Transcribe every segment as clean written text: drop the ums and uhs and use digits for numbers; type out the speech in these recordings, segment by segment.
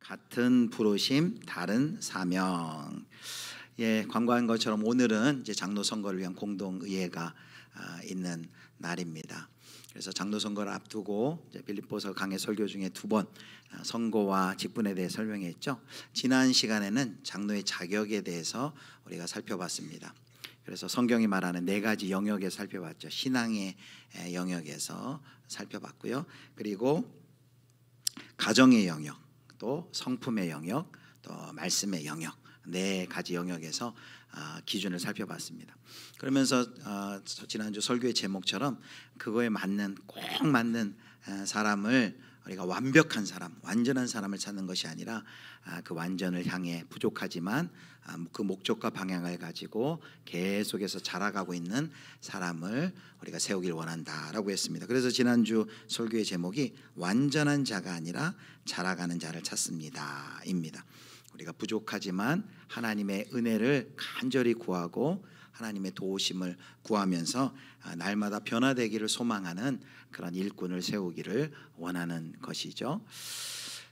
같은 부르심, 다른 사명. 예, 광고한 것처럼 오늘은 이제 장로 선거를 위한 공동의회가 있는 날입니다. 그래서 장로 선거를 앞두고 빌립보서 강해 설교 중에 두 번 선거와 직분에 대해 설명했죠. 지난 시간에는 장로의 자격에 대해서 우리가 살펴봤습니다. 그래서 성경이 말하는 네 가지 영역에 살펴봤죠. 신앙의 영역에서 살펴봤고요. 그리고 가정의 영역, 또 성품의 영역, 또 말씀의 영역, 네 가지 영역에서 기준을 살펴봤습니다. 그러면서 지난주 설교의 제목처럼 그거에 맞는 꼭 맞는 사람을 우리가 완벽한 사람, 완전한 사람을 찾는 것이 아니라 그 완전을 향해 부족하지만 그 목적과 방향을 가지고 계속해서 자라가고 있는 사람을 우리가 세우길 원한다라고 했습니다. 그래서 지난주 설교의 제목이 완전한 자가 아니라 자라가는 자를 찾습니다입니다. 우리가 부족하지만 하나님의 은혜를 간절히 구하고 하나님의 도우심을 구하면서 날마다 변화되기를 소망하는 그런 일꾼을 세우기를 원하는 것이죠.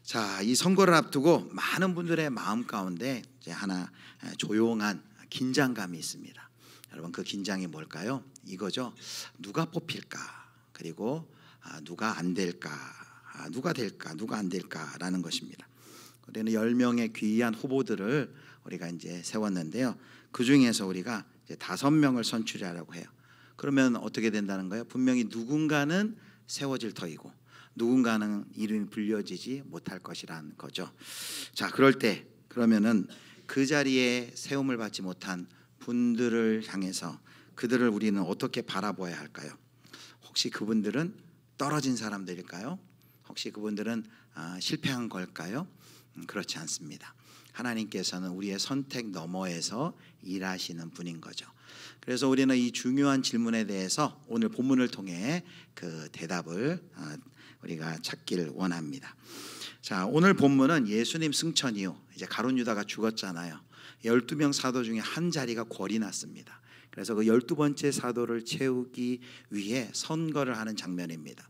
자, 이 선거를 앞두고 많은 분들의 마음 가운데 이제 하나 조용한 긴장감이 있습니다. 여러분, 그 긴장이 뭘까요? 이거죠. 누가 뽑힐까? 그리고 누가 안 될까? 누가 될까? 누가 안 될까라는 것입니다. 그때는 10명의 귀한 후보들을 우리가 이제 세웠는데요. 그 중에서 우리가 이제 5명을 선출하려고 해요. 그러면 어떻게 된다는 거예요? 분명히 누군가는 세워질 터이고 누군가는 이름이 불려지지 못할 것이라는 거죠. 자, 그럴 때 그러면은 그 자리에 세움을 받지 못한 분들을 향해서 그들을 우리는 어떻게 바라보아야 할까요? 혹시 그분들은 떨어진 사람들일까요? 혹시 그분들은 실패한 걸까요? 그렇지 않습니다. 하나님께서는 우리의 선택 너머에서 일하시는 분인 거죠. 그래서 우리는 이 중요한 질문에 대해서 오늘 본문을 통해 그 대답을 우리가 찾기를 원합니다. 자, 오늘 본문은 예수님 승천 이후 이제 가룟 유다가 죽었잖아요. 12명 사도 중에 한 자리가 궐이 났습니다. 그래서 그 12번째 사도를 채우기 위해 선거를 하는 장면입니다.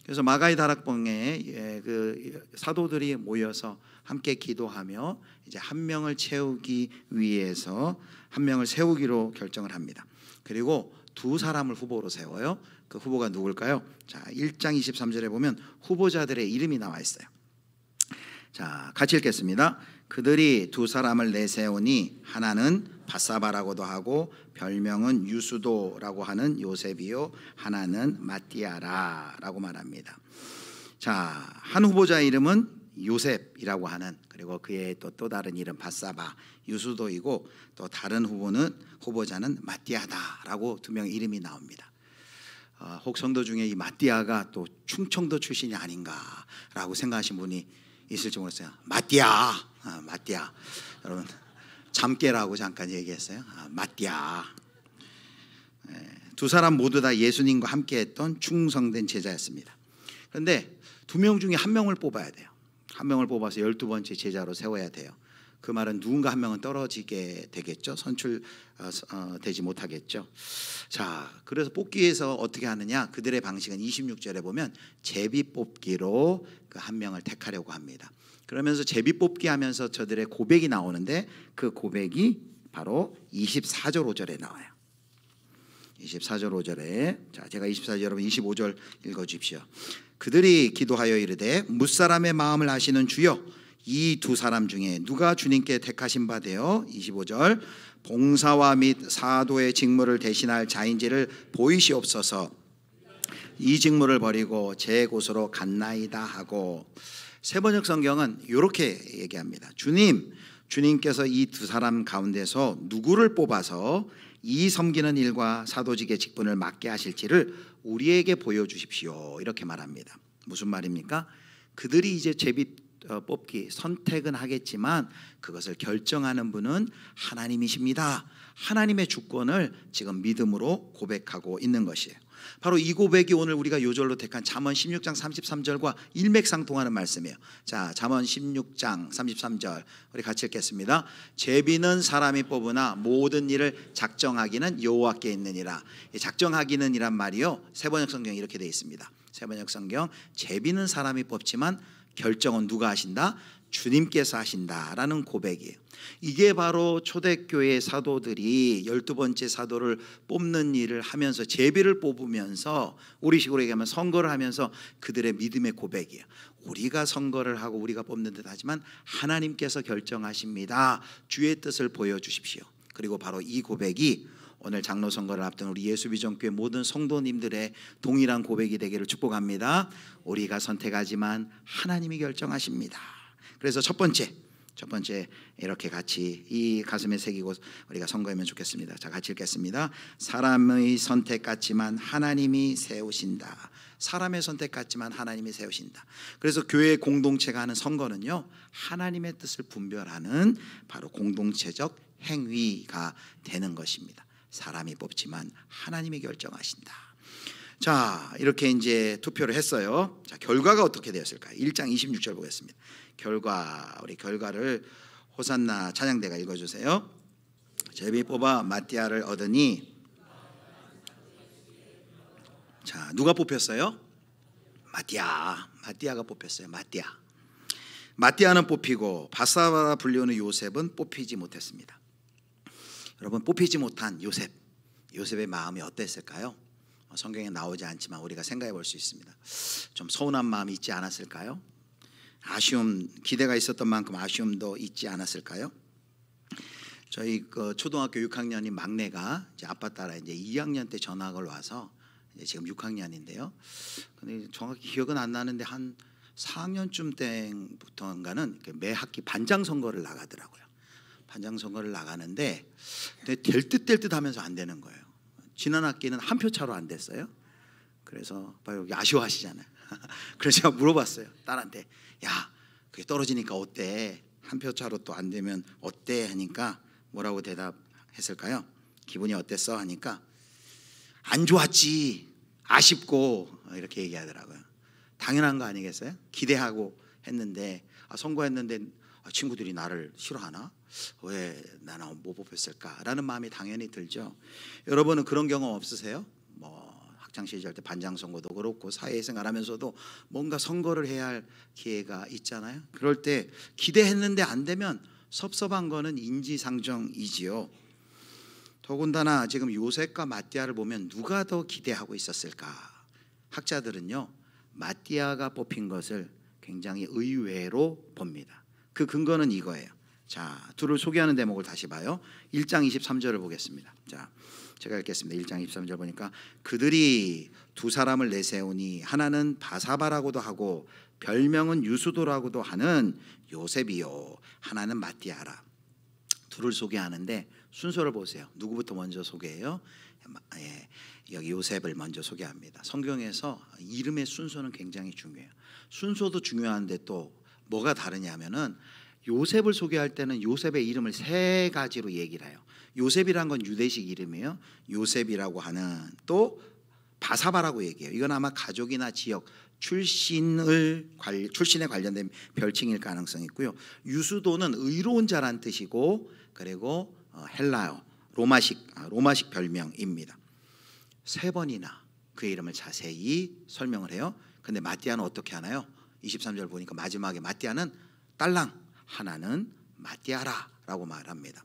그래서 마가의 다락방에 그 사도들이 모여서 함께 기도하며 이제 한 명을 채우기 위해서 한 명을 세우기로 결정을 합니다. 그리고 두 사람을 후보로 세워요. 그 후보가 누굴까요? 자, 1장 23절에 보면 후보자들의 이름이 나와 있어요. 자, 같이 읽겠습니다. 그들이 두 사람을 내세우니 하나는 바사바라고도 하고 별명은 유수도라고 하는 요셉이요, 하나는 마띠아라라고 말합니다. 자, 한 후보자의 이름은 요셉이라고 하는, 그리고 그의 또 다른 이름 바사바, 유수도이고 또 다른 후보자는 마띠아다라고 두 명의 이름이 나옵니다. 혹 성도 중에 이 마띠아가 또 충청도 출신이 아닌가라고 생각하신 분이 있을지 모르겠어요. 마띠아, 마띠아. 여러분, 잠깨라고 잠깐 얘기했어요. 마띠아. 두 사람 모두 다 예수님과 함께했던 충성된 제자였습니다. 그런데 두 명 중에 한 명을 뽑아야 돼요. 한 명을 뽑아서 12번째 제자로 세워야 돼요. 그 말은 누군가 한 명은 떨어지게 되겠죠. 선출되지 못하겠죠. 자, 그래서 뽑기에서 어떻게 하느냐? 그들의 방식은 26절에 보면 제비 뽑기로 그 한 명을 택하려고 합니다. 그러면서 제비 뽑기 하면서 저들의 고백이 나오는데 그 고백이 바로 24절 5절에 나와요. 24절 5절에, 자, 제가 24절, 여러분 25절 읽어주십시오. 그들이 기도하여 이르되 뭇사람의 마음을 아시는 주여, 이 두 사람 중에 누가 주님께 택하신 바 되어 25절 봉사와 및 사도의 직무를 대신할 자인지를 보이시옵소서. 이 직무를 버리고 제 곳으로 갔나이다 하고. 세번역 성경은 이렇게 얘기합니다. 주님께서 이 두 사람 가운데서 누구를 뽑아서 이 섬기는 일과 사도직의 직분을 맡게 하실지를 우리에게 보여주십시오. 이렇게 말합니다. 무슨 말입니까? 그들이 이제 제비 뽑기 선택은 하겠지만 그것을 결정하는 분은 하나님이십니다. 하나님의 주권을 지금 믿음으로 고백하고 있는 것이에요. 바로 이 고백이 오늘 우리가 요절로 택한 잠언 16장 33절과 일맥상통하는 말씀이에요. 자, 잠언 16장 33절 우리 같이 읽겠습니다. 제비는 사람이 뽑으나 모든 일을 작정하기는 여호와께 있느니라. 작정하기는 이란 말이요, 세번역 성경에 이렇게 되어 있습니다. 세번역 성경, 제비는 사람이 뽑지만 결정은 누가 하신다? 주님께서 하신다라는 고백이에요. 이게 바로 초대교회 사도들이 12번째 사도를 뽑는 일을 하면서 제비를 뽑으면서 우리식으로 얘기하면 선거를 하면서 그들의 믿음의 고백이에요. 우리가 선거를 하고 우리가 뽑는 듯 하지만 하나님께서 결정하십니다. 주의 뜻을 보여주십시오. 그리고 바로 이 고백이 오늘 장로 선거를 앞둔 우리 예수비전교회 모든 성도님들의 동일한 고백이 되기를 축복합니다. 우리가 선택하지만 하나님이 결정하십니다. 그래서 첫 번째 이렇게 같이 이 가슴에 새기고 우리가 선거하면 좋겠습니다. 자, 같이 읽겠습니다. 사람의 선택 같지만 하나님이 세우신다. 사람의 선택 같지만 하나님이 세우신다. 그래서 교회 공동체가 하는 선거는요, 하나님의 뜻을 분별하는 바로 공동체적 행위가 되는 것입니다. 사람이 뽑지만 하나님이 결정하신다. 자, 이렇게 이제 투표를 했어요. 자, 결과가 어떻게 되었을까요? 1장 26절 보겠습니다. 우리 결과를 호산나 찬양대가 읽어주세요. 제비 뽑아 마띠아를 얻으니. 자, 누가 뽑혔어요? 마띠아가 뽑혔어요. 마띠아는 뽑히고 바사바라 불리우는 요셉은 뽑히지 못했습니다. 여러분, 뽑히지 못한 요셉의 마음이 어땠을까요? 성경에 나오지 않지만 우리가 생각해 볼 수 있습니다. 좀 서운한 마음이 있지 않았을까요? 기대가 있었던 만큼 아쉬움도 있지 않았을까요? 저희 초등학교 6학년인 막내가 이제 아빠 따라 이제 2학년 때 전학을 와서 이제 지금 6학년인데요. 근데 정확히 기억은 안 나는데 한 4학년쯤 때부터인가는 매 학기 반장 선거를 나가더라고요. 반장 선거를 나가는데 될 듯 하면서 안 되는 거예요. 지난 학기는 한 표 차로 안 됐어요. 그래서 여기 아쉬워하시잖아요. 그래서 제가 물어봤어요, 딸한테. 야, 그게 떨어지니까 어때? 한 표 차로 또 안 되면 어때? 하니까 뭐라고 대답했을까요? 기분이 어땠어? 하니까 안 좋았지, 아쉽고, 이렇게 얘기하더라고요. 당연한 거 아니겠어요? 기대하고 했는데, 선거했는데 친구들이 나를 싫어하나? 왜 나는 못 뽑혔을까라는 마음이 당연히 들죠. 여러분은 그런 경험 없으세요? 학창 시절 때 반장 선거도 그렇고 사회생활하면서도 뭔가 선거를 해야 할 기회가 있잖아요. 그럴 때 기대했는데 안 되면 섭섭한 거는 인지상정이지요. 더군다나 지금 요셉과 마띠아를 보면 누가 더 기대하고 있었을까? 학자들은요, 마띠아가 뽑힌 것을 굉장히 의외로 봅니다. 그 근거는 이거예요. 자, 둘을 소개하는 대목을 다시 봐요. 1장 23절을 보겠습니다. 자, 제가 읽겠습니다. 1장 23절 보니까 그들이 두 사람을 내세우니 하나는 바사바라고도 하고 별명은 유수도라고도 하는 요셉이요, 하나는 마띠아라. 둘을 소개하는데 순서를 보세요. 누구부터 먼저 소개해요? 여기 요셉을 먼저 소개합니다. 성경에서 이름의 순서는 굉장히 중요해요. 순서도 중요한데 또 뭐가 다르냐면은 요셉을 소개할 때는 요셉의 이름을 세 가지로 얘기를 해요. 요셉이란 건 유대식 이름이에요. 요셉이라고 하는, 또 바사바라고 얘기해요. 이건 아마 가족이나 지역 출신에 관련된 별칭일 가능성이 있고요. 유수도는 의로운 자란 뜻이고, 그리고 헬라어 로마식 별명입니다. 세 번이나 그의 이름을 자세히 설명을 해요. 근데 마띠아는 어떻게 하나요? 23절 보니까 마지막에 마띠아는 딸랑, 하나는 마띠아라라고 말합니다.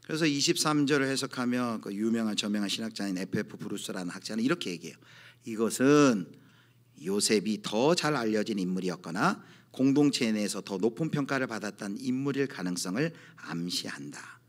그래서 23절을 해석하며 그 유명한 저명한 신학자인 F.F. 브루스라는 학자는 이렇게 얘기해요. 이것은 요셉이 더 잘 알려진 인물이었거나 공동체 내에서 더 높은 평가를 받았던 인물일 가능성을 암시한다.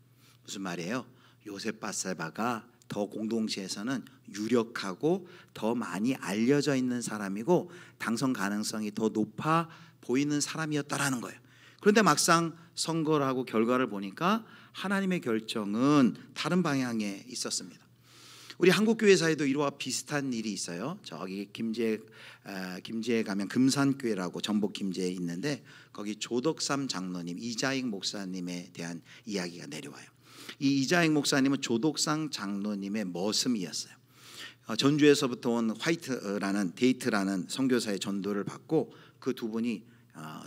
무슨 말이에요? 요셉 바세바가 더 공동체에서는 유력하고 더 많이 알려져 있는 사람이고 당선 가능성이 더 높아 보이는 사람이었다라는 거예요. 그런데 막상 선거를 하고 결과를 보니까 하나님의 결정은 다른 방향에 있었습니다. 우리 한국교회사에도 이와 비슷한 일이 있어요. 저기 김제에 가면 금산교회라고 전북 김제에 있는데 거기 조덕삼 장로님, 이자익 목사님에 대한 이야기가 내려와요. 이 이자익 목사님은 조덕삼 장로님의 머슴이었어요. 전주에서부터 온 데이트라는 선교사의 전도를 받고 그 두 분이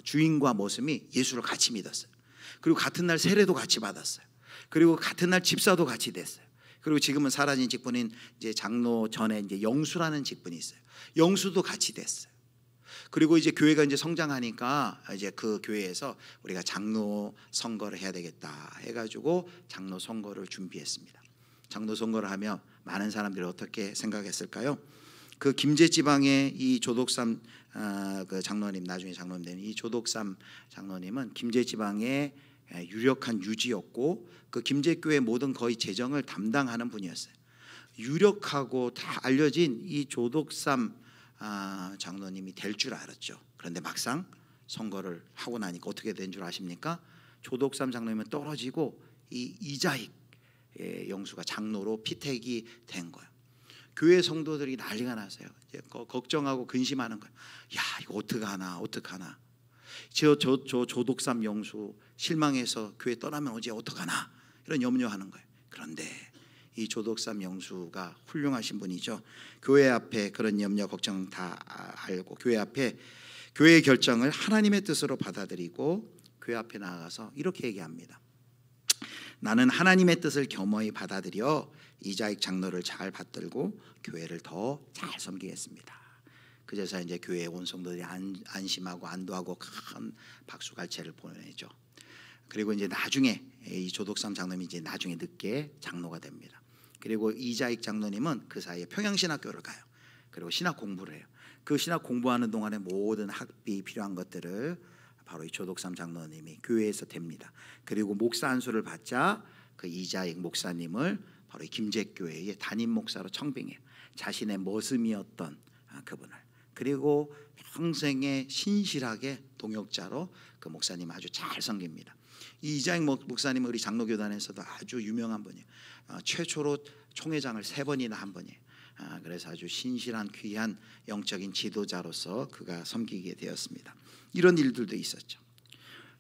주인과 머슴이 예수를 같이 믿었어요. 그리고 같은 날 세례도 같이 받았어요. 그리고 같은 날 집사도 같이 됐어요. 그리고 지금은 사라진 직분인 이제 장로 전에 이제 영수라는 직분이 있어요. 영수도 같이 됐어요. 그리고 이제 교회가 이제 성장하니까 이제 그 교회에서 우리가 장로 선거를 해야 되겠다 해가지고 장로 선거를 준비했습니다. 장로 선거를 하면 많은 사람들이 어떻게 생각했을까요? 그 김제 지방의 이 조독삼 그 장로님, 나중에 장로님 된 이 조독삼 장로님은 김제 지방의 유력한 유지였고 그 김제교회 모든 거의 재정을 담당하는 분이었어요. 유력하고 다 알려진 이 조독삼 장로님이 될 줄 알았죠. 그런데 막상 선거를 하고 나니까 어떻게 된 줄 아십니까? 조독삼 장로님은 떨어지고 이 이자익 영수가 장로로 피택이 된 거예요. 교회 성도들이 난리가 났어요. 이제 걱정하고 근심하는 거예요. 야, 이거 어떡하나. 저 조독삼 영수 실망해서 교회 떠나면 어제 어떡하나 이런 염려하는 거예요. 그런데 이 조독삼 영수가 훌륭하신 분이죠. 교회 앞에 그런 염려 걱정 다 알고 교회 앞에 교회의 결정을 하나님의 뜻으로 받아들이고 교회 앞에 나가서 이렇게 얘기합니다. 나는 하나님의 뜻을 겸허히 받아들여 이자익 장로를 잘 받들고 교회를 더 잘 섬기겠습니다. 그래서 이제 교회에 온 성도들이 안심하고 안도하고 큰 박수갈채를 보내죠. 그리고 이제 나중에 이 조독삼 장로님이 이제 나중에 늦게 장로가 됩니다. 그리고 이자익 장로님은 그 사이에 평양신학교를 가요. 그리고 신학 공부를 해요. 그 신학 공부하는 동안에 모든 학비 필요한 것들을 바로 이 조독삼 장로님이 교회에서 됩니다. 그리고 목사 안수를 받자 그 이자익 목사님을 바로 이 김제교회의 담임 목사로 청빙해요. 자신의 머슴이었던 그분을. 그리고 평생에 신실하게 동역자로 그 목사님 아주 잘 섬깁니다. 이 이자익 목사님은 우리 장로교단에서도 아주 유명한 분이에요. 최초로 총회장을 3번이나 한 분이에요. 그래서 아주 신실한 귀한 영적인 지도자로서 그가 섬기게 되었습니다. 이런 일들도 있었죠.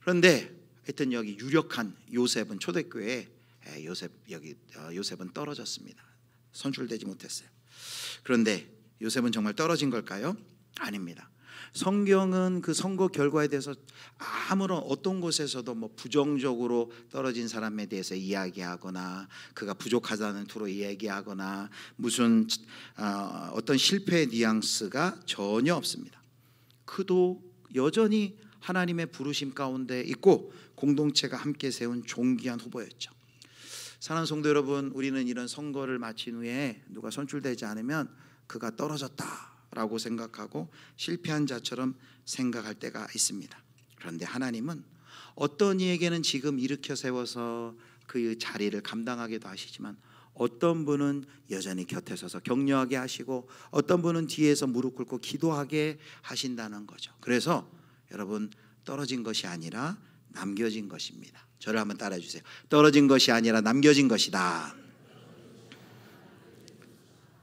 그런데 하여튼 여기 유력한 요셉은 초대교회에 요셉은 떨어졌습니다. 선출되지 못했어요. 그런데 요셉은 정말 떨어진 걸까요? 아닙니다. 성경은 그 선거 결과에 대해서 아무런 어떤 곳에서도 뭐 부정적으로 떨어진 사람에 대해서 이야기하거나 그가 부족하다는 투로 이야기하거나 무슨 어떤 실패의 뉘앙스가 전혀 없습니다. 그도 여전히 하나님의 부르심 가운데 있고 공동체가 함께 세운 존귀한 후보였죠. 사랑하는 성도 여러분, 우리는 이런 선거를 마친 후에 누가 선출되지 않으면 그가 떨어졌다라고 생각하고 실패한 자처럼 생각할 때가 있습니다. 그런데 하나님은 어떤 이에게는 지금 일으켜 세워서 그 자리를 감당하게도 하시지만 어떤 분은 여전히 곁에 서서 격려하게 하시고 어떤 분은 뒤에서 무릎 꿇고 기도하게 하신다는 거죠. 그래서 여러분, 떨어진 것이 아니라 남겨진 것입니다. 저를 한번 따라해 주세요. 떨어진 것이 아니라 남겨진 것이다.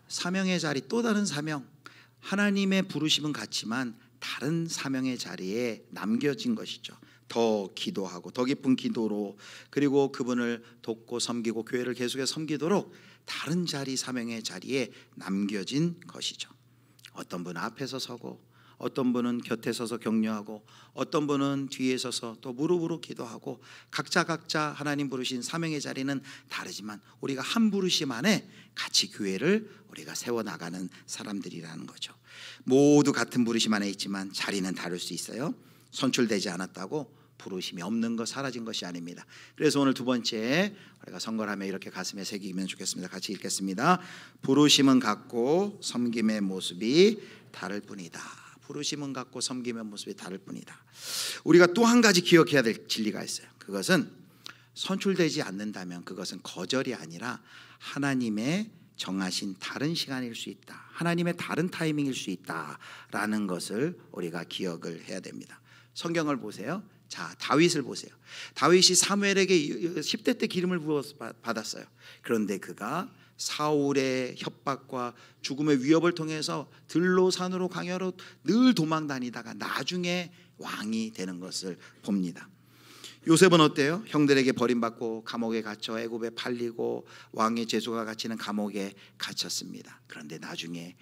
사명의 자리, 또 다른 사명. 하나님의 부르심은 같지만 다른 사명의 자리에 남겨진 것이죠. 더 기도하고 더 깊은 기도로, 그리고 그분을 돕고 섬기고 교회를 계속해서 섬기도록 다른 자리, 사명의 자리에 남겨진 것이죠. 어떤 분은 앞에서 서고 어떤 분은 곁에 서서 격려하고 어떤 분은 뒤에 서서 또 무릎으로 기도하고 각자 하나님 부르신 사명의 자리는 다르지만 우리가 한 부르심 안에 같이 교회를 우리가 세워나가는 사람들이라는 거죠. 모두 같은 부르심 안에 있지만 자리는 다를 수 있어요. 선출되지 않았다고 부르심이 없는 것, 사라진 것이 아닙니다. 그래서 오늘 두 번째 우리가 선거를 하며 이렇게 가슴에 새기면 좋겠습니다. 같이 읽겠습니다. 부르심은 같고 섬김의 모습이 다를 뿐이다. 부르심은 같고 섬김의 모습이 다를 뿐이다. 우리가 또 한 가지 기억해야 될 진리가 있어요. 그것은 선출되지 않는다면 그것은 거절이 아니라 하나님의 정하신 다른 시간일 수 있다. 하나님의 다른 타이밍일 수 있다라는 것을 우리가 기억을 해야 됩니다. 성경을 보세요. 자, 다윗을 보세요. 다윗이 사무엘에게 10대 때 기름을 부어서 받았어요. 그런데 그가 사울의 협박과 죽음의 위협을 통해서 들로 산으로 강야로 늘 도망 다니다가 나중에 왕이 되는 것을 봅니다. 요셉은 어때요? 형들에게 버림받고 감옥에 갇혀 애굽에 팔리고 왕의 제소가 갇히는 감옥에 갇혔습니다. 그런데 나중에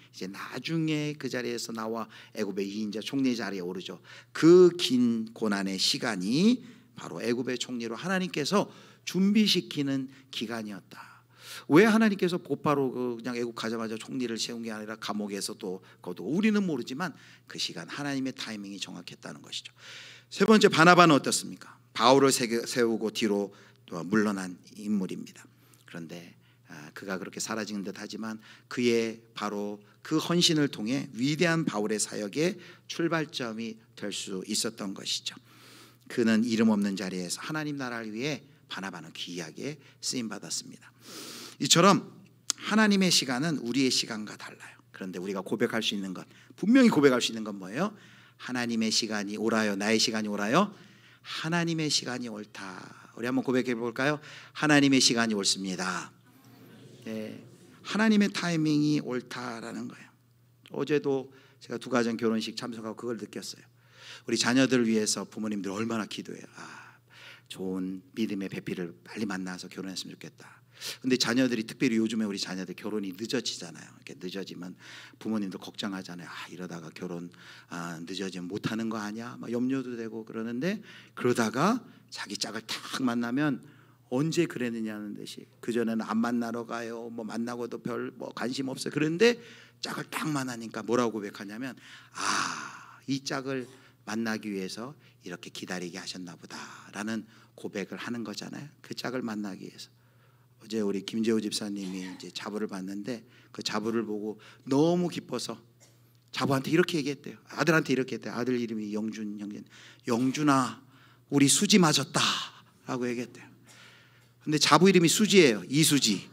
그 자리에서 나와 애굽의 2인자 총리 자리에 오르죠. 그 긴 고난의 시간이 바로 애굽의 총리로 하나님께서 준비시키는 기간이었다. 왜 하나님께서 곧바로 그냥 애국 가자마자 총리를 세운 게 아니라 감옥에서 또 거두고, 우리는 모르지만 그 시간 하나님의 타이밍이 정확했다는 것이죠. 세 번째, 바나바는 어떻습니까? 바울을 세우고 뒤로 물러난 인물입니다. 그런데 그가 그렇게 사라진 듯 하지만 그의 바로 그 헌신을 통해 위대한 바울의 사역의 출발점이 될 수 있었던 것이죠. 그는 이름 없는 자리에서 하나님 나라를 위해 바나바는 귀하게 쓰임 받았습니다. 이처럼 하나님의 시간은 우리의 시간과 달라요. 그런데 우리가 고백할 수 있는 것, 분명히 고백할 수 있는 건 뭐예요? 하나님의 시간이 오라요. 나의 시간이 오라요. 하나님의 시간이 옳다. 우리 한번 고백해 볼까요? 하나님의 시간이 옳습니다. 네, 하나님의 타이밍이 옳다라는 거예요. 어제도 제가 두 가정 결혼식 참석하고 그걸 느꼈어요. 우리 자녀들을 위해서 부모님들 얼마나 기도해요. 좋은 믿음의 배필을 빨리 만나서 결혼했으면 좋겠다. 근데 자녀들이, 특별히 요즘에 우리 자녀들 결혼이 늦어지잖아요. 이렇게 늦어지면 부모님도 걱정하잖아요. 이러다가 결혼 늦어지면 못하는 거 아니야? 막 염려도 되고 그러는데, 그러다가 자기 짝을 딱 만나면 언제 그랬느냐는 듯이, 그전에는 안 만나러 가요, 뭐 만나고도 별 뭐 관심 없어요. 그런데 짝을 딱 만나니까 뭐라고 고백하냐면, 이 짝을 만나기 위해서 이렇게 기다리게 하셨나 보다라는 고백을 하는 거잖아요. 그 짝을 만나기 위해서. 어제 우리 김재호 집사님이 이제 자부를 봤는데, 그 자부를 보고 너무 기뻐서 자부한테 이렇게 얘기했대요. 아들한테 이렇게 했대요. 아들 이름이 영준 형제. 영준아, 우리 수지 맞았다 라고 얘기했대요. 근데 자부 이름이 수지예요. 이수지.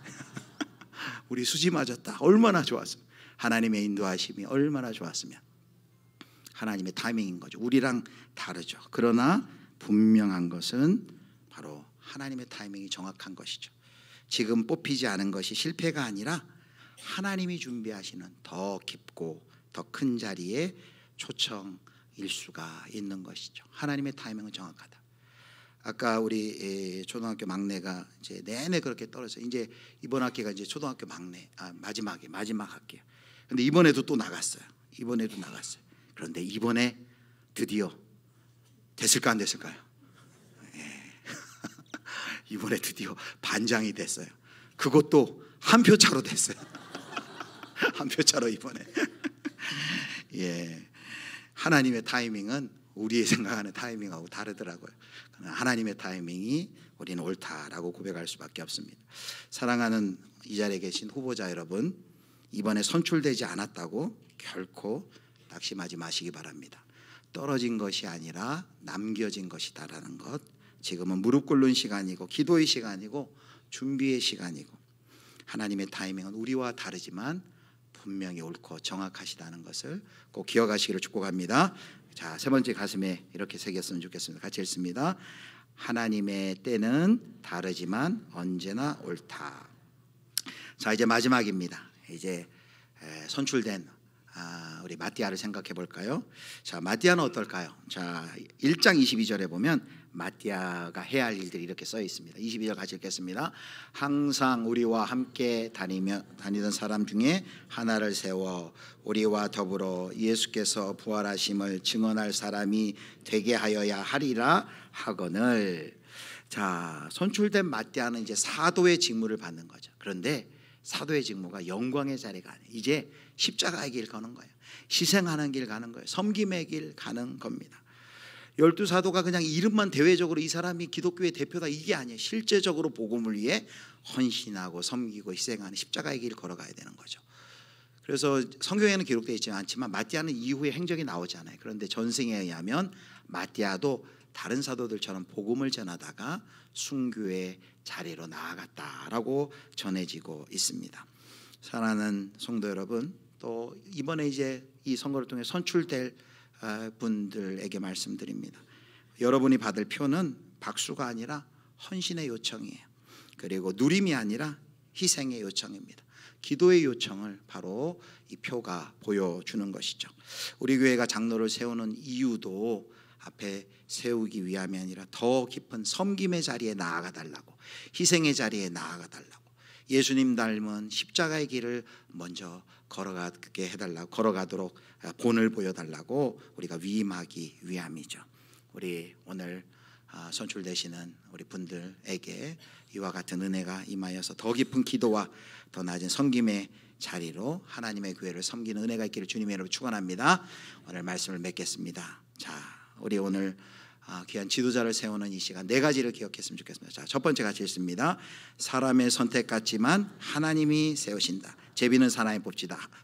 우리 수지 맞았다. 얼마나 좋았어요. 하나님의 인도하심이 얼마나 좋았으면. 하나님의 타이밍인 거죠. 우리랑 다르죠. 그러나 분명한 것은 바로 하나님의 타이밍이 정확한 것이죠. 지금 뽑히지 않은 것이 실패가 아니라 하나님이 준비하시는 더 깊고 더 큰 자리에 초청일 수가 있는 것이죠. 하나님의 타이밍은 정확하다. 아까 우리 초등학교 막내가 이제 내내 그렇게 떨어져서, 이제 이번 학기가 이제 초등학교 막내 마지막 학기예요. 근데 이번에도 또 나갔어요. 그런데 이번에 드디어 됐을까 안 됐을까요? 이번에 드디어 반장이 됐어요. 그것도 한 표 차로 됐어요. 한 표 차로 이번에. 하나님의 타이밍은 우리의 생각하는 타이밍하고 다르더라고요. 하나님의 타이밍이 우리는 옳다라고 고백할 수밖에 없습니다. 사랑하는 이 자리에 계신 후보자 여러분, 이번에 선출되지 않았다고 결코 낙심하지 마시기 바랍니다. 떨어진 것이 아니라 남겨진 것이다라는 것. 지금은 무릎 꿇는 시간이고 기도의 시간이고 준비의 시간이고, 하나님의 타이밍은 우리와 다르지만 분명히 옳고 정확하시다는 것을 꼭 기억하시기를 축복합니다. 자, 세 번째 가슴에 이렇게 새겼으면 좋겠습니다. 같이 읽습니다. 하나님의 때는 다르지만 언제나 옳다. 자, 이제 마지막입니다. 이제 선출된 우리 마띠아를 생각해 볼까요? 자, 마띠아는 어떨까요? 자, 1장 22절에 보면 마띠아가 해야 할 일들이 이렇게 써 있습니다. 22절 같이 읽겠습니다. 항상 우리와 함께 다니던 사람 중에 하나를 세워 우리와 더불어 예수께서 부활하심을 증언할 사람이 되게 하여야 하리라 하거늘. 자, 선출된 마띠아는 이제 사도의 직무를 받는 거죠. 그런데 사도의 직무가 영광의 자리가 아니에요. 이제 십자가의 길 가는 거예요. 희생하는 길 가는 거예요. 섬김의 길 가는 겁니다. 12사도가 그냥 이름만 대외적으로 이 사람이 기독교의 대표다 이게 아니에요. 실제적으로 복음을 위해 헌신하고 섬기고 희생하는 십자가의 길을 걸어가야 되는 거죠. 그래서 성경에는 기록되어 있지 않지만 마띠아는 이후에 행적이 나오지 않아요. 그런데 전승에 의하면 마띠아도 다른 사도들처럼 복음을 전하다가 순교의 자리로 나아갔다라고 전해지고 있습니다. 사랑하는 성도 여러분, 또 이번에 이제 이 선거를 통해 선출될 분들에게 말씀드립니다. 여러분이 받을 표는 박수가 아니라 헌신의 요청이에요. 그리고 누림이 아니라 희생의 요청입니다. 기도의 요청을 바로 이 표가 보여주는 것이죠. 우리 교회가 장로를 세우는 이유도 앞에 세우기 위함이 아니라 더 깊은 섬김의 자리에 나아가 달라고, 희생의 자리에 나아가 달라고, 예수님 닮은 십자가의 길을 먼저 걸어가게 해달라고, 걸어가도록 본을 보여달라고 우리가 위임하기 위함이죠. 우리 오늘 선출되시는 우리 분들에게 이와 같은 은혜가 임하여서 더 깊은 기도와 더 낮은 섬김의 자리로 하나님의 교회를 섬기는 은혜가 있기를 주님의 이름으로 축원합니다. 오늘 말씀을 맺겠습니다. 자, 우리 오늘 귀한 지도자를 세우는 이 시간 네 가지를 기억했으면 좋겠습니다. 자, 첫 번째 같이 읽습니다. 사람의 선택 같지만 하나님이 세우신다. 제비는 사람이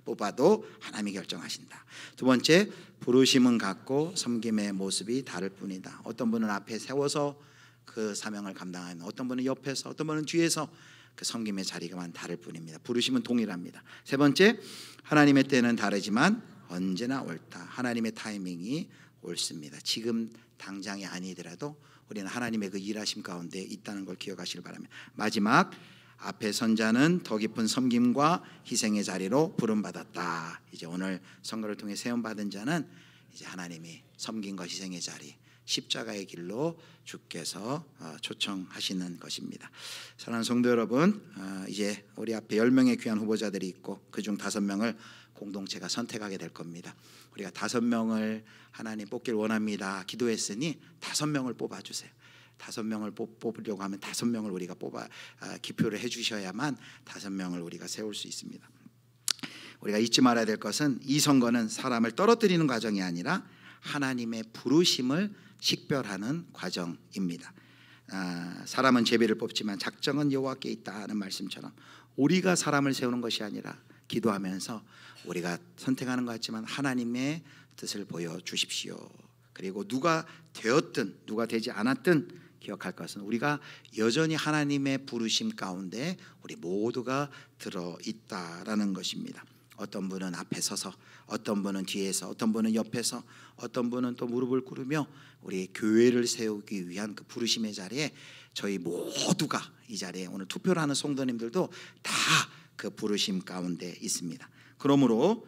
뽑아도 하나님이 결정하신다. 두 번째, 부르심은 같고 섬김의 모습이 다를 뿐이다. 어떤 분은 앞에 세워서 그 사명을 감당하는, 어떤 분은 옆에서, 어떤 분은 뒤에서 그 섬김의 자리가만 다를 뿐입니다. 부르심은 동일합니다. 세 번째, 하나님의 때는 다르지만 언제나 옳다. 하나님의 타이밍이 옳습니다. 지금 당장이 아니더라도 우리는 하나님의 그 일하심 가운데 있다는 걸 기억하시길 바랍니다. 마지막, 앞에 선 자는 더 깊은 섬김과 희생의 자리로 부름받았다. 이제 오늘 선거를 통해 세움받은 자는 이제 하나님이 섬김과 희생의 자리, 십자가의 길로 주께서 초청하시는 것입니다. 사랑하는 성도 여러분, 이제 우리 앞에 10명의 귀한 후보자들이 있고 그중 5명을 공동체가 선택하게 될 겁니다. 우리가 5명을 하나님 뽑길 원합니다 기도했으니 5명을 뽑아주세요. 5명을 뽑으려고 하면 5명을 우리가 기표를 해주셔야만 5명을 우리가 세울 수 있습니다. 우리가 잊지 말아야 될 것은 이 선거는 사람을 떨어뜨리는 과정이 아니라 하나님의 부르심을 식별하는 과정입니다. 사람은 제비를 뽑지만 작정은 여호와께 있다 하는 말씀처럼 우리가 사람을 세우는 것이 아니라 기도하면서 우리가 선택하는 것 같지만 하나님의 뜻을 보여주십시오. 그리고 누가 되었든 누가 되지 않았든 기억할 것은 우리가 여전히 하나님의 부르심 가운데 우리 모두가 들어있다라는 것입니다. 어떤 분은 앞에 서서, 어떤 분은 뒤에서, 어떤 분은 옆에서, 어떤 분은 또 무릎을 꿇으며 우리 교회를 세우기 위한 그 부르심의 자리에 저희 모두가 이 자리에 오늘 투표를 하는 성도님들도 다 그 부르심 가운데 있습니다. 그러므로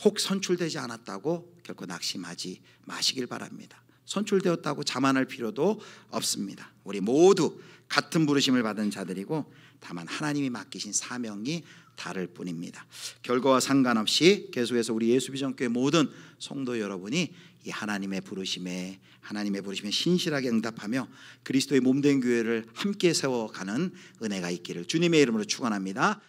혹 선출되지 않았다고 결코 낙심하지 마시길 바랍니다. 선출되었다고 자만할 필요도 없습니다. 우리 모두 같은 부르심을 받은 자들이고 다만 하나님이 맡기신 사명이 다를 뿐입니다. 결과와 상관없이 계속해서 우리 예수비전교회 모든 성도 여러분이 이 하나님의 부르심에 신실하게 응답하며 그리스도의 몸된 교회를 함께 세워가는 은혜가 있기를 주님의 이름으로 축원합니다.